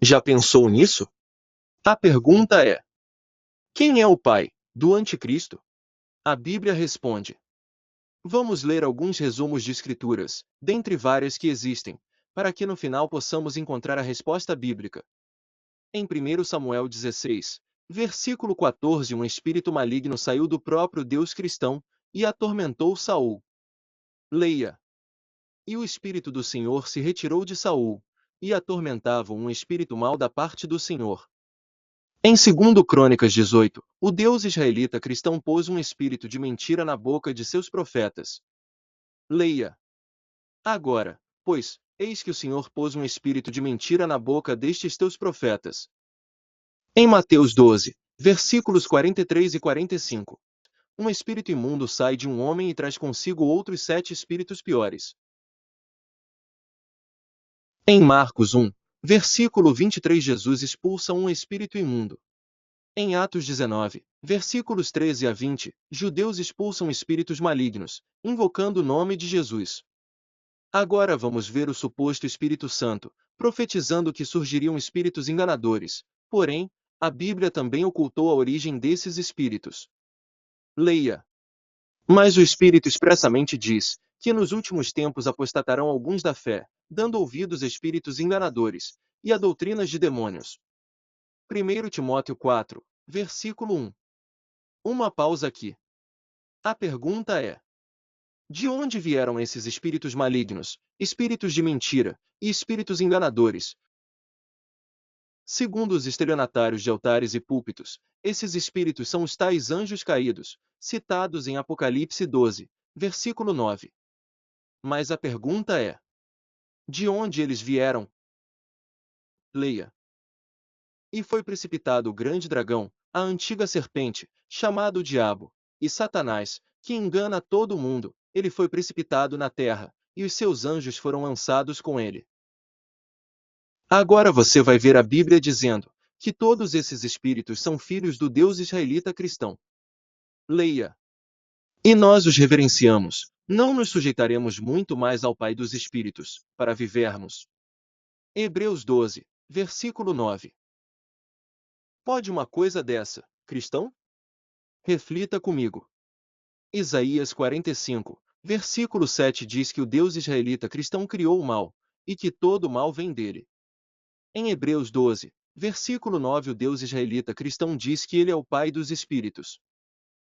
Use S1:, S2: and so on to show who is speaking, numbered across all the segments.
S1: Já pensou nisso? A pergunta é: quem é o pai do anticristo? A Bíblia responde. Vamos ler alguns resumos de escrituras, dentre várias que existem, para que no final possamos encontrar a resposta bíblica. Em 1 Samuel 16, versículo 14, um espírito maligno saiu do próprio Deus cristão e atormentou Saul. Leia. E o espírito do Senhor se retirou de Saul, e atormentava um espírito mau da parte do Senhor. Em 2 Crônicas 18, o Deus israelita cristão pôs um espírito de mentira na boca de seus profetas. Leia. Agora, pois, eis que o Senhor pôs um espírito de mentira na boca destes teus profetas. Em Mateus 12, versículos 43 e 45, um espírito imundo sai de um homem e traz consigo outros 7 espíritos piores. Em Marcos 1, versículo 23, Jesus expulsa um espírito imundo. Em Atos 19, versículos 13 a 20, judeus expulsam espíritos malignos, invocando o nome de Jesus. Agora vamos ver o suposto Espírito Santo, profetizando que surgiriam espíritos enganadores. Porém, a Bíblia também ocultou a origem desses espíritos. Leia. Mas o Espírito expressamente diz que nos últimos tempos apostatarão alguns da fé, dando ouvidos a espíritos enganadores e a doutrinas de demônios. 1 Timóteo 4, versículo 1. Uma pausa aqui. A pergunta é: de onde vieram esses espíritos malignos, espíritos de mentira e espíritos enganadores? Segundo os estelionatários de altares e púlpitos, esses espíritos são os tais anjos caídos, citados em Apocalipse 12, versículo 9. Mas a pergunta é: de onde eles vieram? Leia. E foi precipitado o grande dragão, a antiga serpente, chamado Diabo, e Satanás, que engana todo o mundo. Ele foi precipitado na terra, e os seus anjos foram lançados com ele. Agora você vai ver a Bíblia dizendo que todos esses espíritos são filhos do Deus israelita cristão. Leia. E nós os reverenciamos, não nos sujeitaremos muito mais ao Pai dos Espíritos, para vivermos. Hebreus 12, versículo 9. Pode uma coisa dessa, cristão? Reflita comigo. Isaías 45, versículo 7 diz que o Deus israelita cristão criou o mal, e que todo o mal vem dele. Em Hebreus 12, versículo 9, o Deus israelita cristão diz que ele é o Pai dos Espíritos.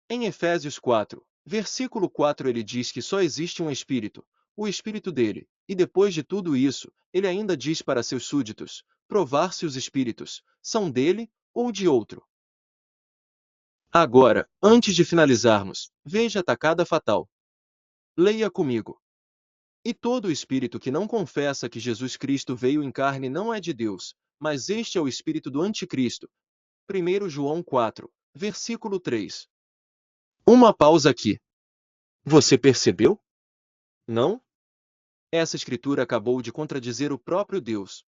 S1: Em Efésios 4, versículo 4, ele diz que só existe um Espírito, o Espírito dele, e depois de tudo isso, ele ainda diz para seus súditos, provar se os Espíritos são dele ou de outro. Agora, antes de finalizarmos, veja a tacada fatal. Leia comigo. E todo espírito que não confessa que Jesus Cristo veio em carne não é de Deus, mas este é o espírito do anticristo. 1 João 4, versículo 3. Uma pausa aqui. Você percebeu? Não? Essa escritura acabou de contradizer o próprio Deus.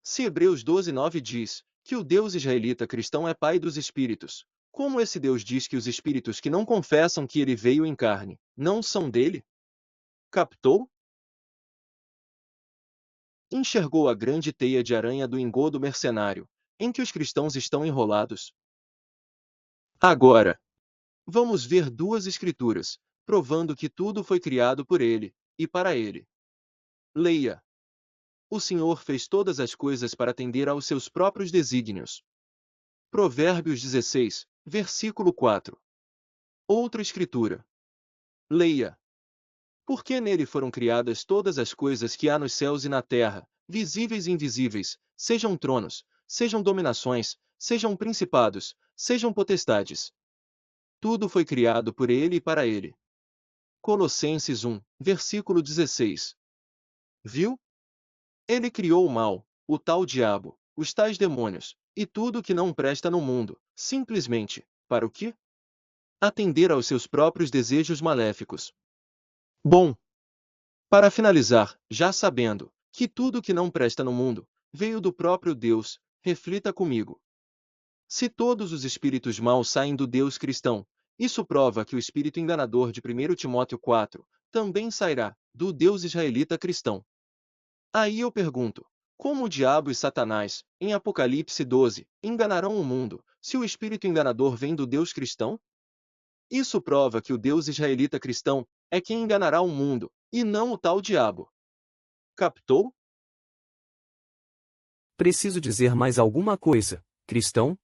S1: Se Hebreus 12, 9 diz que o Deus israelita cristão é Pai dos espíritos, como esse Deus diz que os espíritos que não confessam que ele veio em carne não são dele? Captou? Enxergou a grande teia de aranha do engodo mercenário, em que os cristãos estão enrolados? Agora, vamos ver duas escrituras, provando que tudo foi criado por ele, e para ele. Leia. O Senhor fez todas as coisas para atender aos seus próprios desígnios. Provérbios 16, versículo 4. Outra escritura. Leia. Porque nele foram criadas todas as coisas que há nos céus e na terra, visíveis e invisíveis, sejam tronos, sejam dominações, sejam principados, sejam potestades. Tudo foi criado por ele e para ele. Colossenses 1, versículo 16. Viu? Ele criou o mal, o tal diabo, os tais demônios, e tudo que não presta no mundo, simplesmente, para o quê? Atender aos seus próprios desejos maléficos. Bom, para finalizar, já sabendo que tudo que não presta no mundo veio do próprio Deus, reflita comigo. Se todos os espíritos maus saem do Deus cristão, isso prova que o espírito enganador de 1 Timóteo 4 também sairá do Deus israelita cristão. Aí eu pergunto, Como o diabo e Satanás, em Apocalipse 12, enganarão o mundo, se o espírito enganador vem do Deus cristão? Isso prova que o Deus israelita cristão é quem enganará o mundo, e não o tal diabo. Captou?
S2: Preciso dizer mais alguma coisa, cristão?